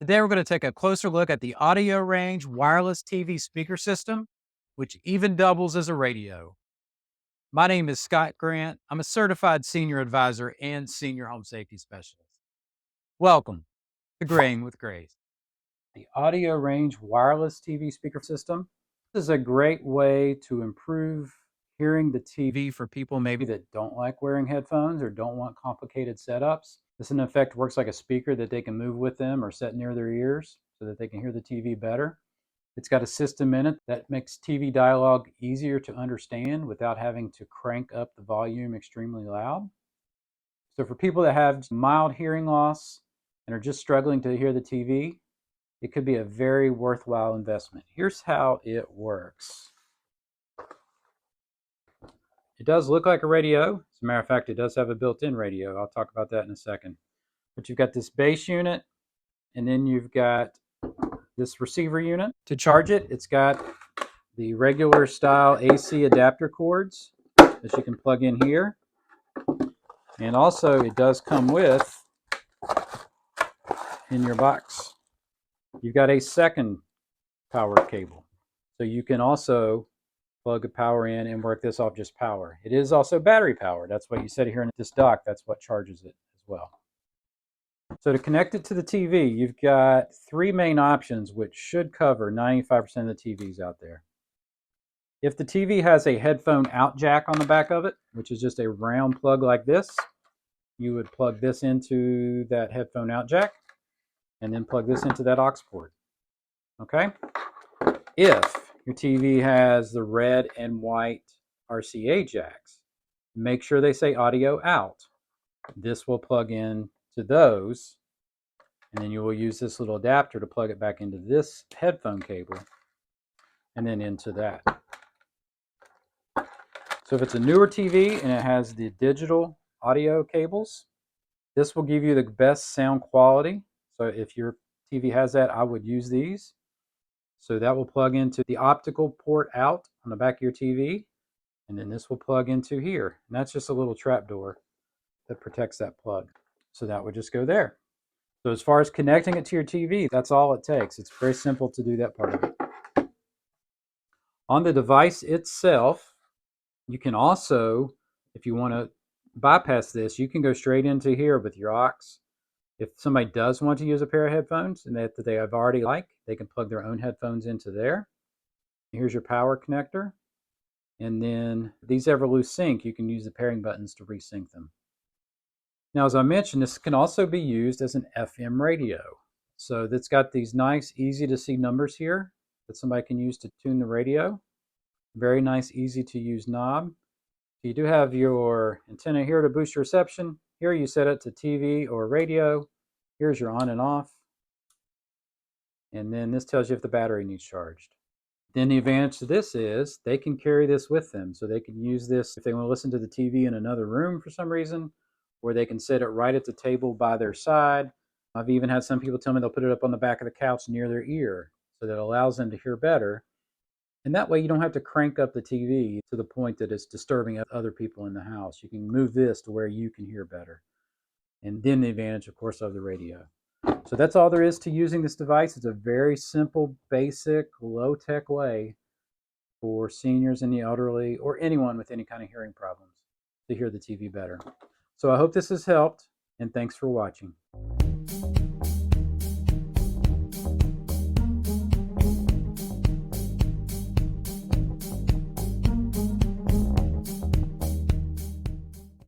Today we're going to take a closer look at the AudioRange Wireless TV Speaker System, which even doubles as a radio. My name is Scott Grant. I'm a certified senior advisor and senior home safety specialist. Welcome to Graying with Grace. The AudioRange Wireless TV Speaker System is a great way to improve hearing the TV for people maybe that don't like wearing headphones or don't want complicated setups. This in effect works like a speaker that they can move with them or set near their ears so that they can hear the TV better. It's got a system in it that makes TV dialogue easier to understand without having to crank up the volume extremely loud. So for people that have mild hearing loss and are just struggling to hear the TV, it could be a very worthwhile investment. Here's how it works. It does look like a radio. As a matter of fact, it does have a built-in radio. I'll talk about that in a second. But you've got this base unit, and then you've got this receiver unit. To charge it, it's got the regular style AC adapter cords that you can plug in here. And also it does come with, in your box, you've got a second power cable. So you can also plug a power in and work this off just power. It is also battery powered. That's what you said here in this dock. That's what charges it as well. So to connect it to the TV, you've got three main options, which should cover 95% of the TVs out there. If the TV has a headphone out jack on the back of it, which is just a round plug like this, you would plug this into that headphone out jack and then plug this into that aux port. Okay? If your TV has the red and white RCA jacks, make sure they say audio out. This will plug in to those, and then you will use this little adapter to plug it back into this headphone cable and then into that. So if it's a newer TV and it has the digital audio cables, this will give you the best sound quality. So if your TV has that, I would use these. So that will plug into the optical port out on the back of your TV, and then this will plug into here. And that's just a little trap door that protects that plug. So that would just go there. So as far as connecting it to your TV, that's all it takes. It's very simple to do that part of it. On the device itself, you can also, if you want to bypass this, you can go straight into here with your aux. If somebody does want to use a pair of headphones and that they have already they can plug their own headphones into there. Here's your power connector. And then these ever loose sync, you can use the pairing buttons to resync them. Now, as I mentioned, this can also be used as an FM radio. So that's got these nice, easy to see numbers here that somebody can use to tune the radio. Very nice, easy to use knob. You do have your antenna here to boost your reception. Here you set it to TV or radio. Here's your on and off. And then this tells you if the battery needs charged. Then the advantage to this is they can carry this with them. So they can use this if they want to listen to the TV in another room for some reason, or they can set it right at the table by their side. I've even had some people tell me they'll put it up on the back of the couch near their ear, so that allows them to hear better. And that way you don't have to crank up the TV to the point that it's disturbing other people in the house. You can move this to where you can hear better. And then the advantage, of course, of the radio. So that's all there is to using this device. It's a very simple, basic, low-tech way for seniors and the elderly or anyone with any kind of hearing problems to hear the TV better. So I hope this has helped, and thanks for watching.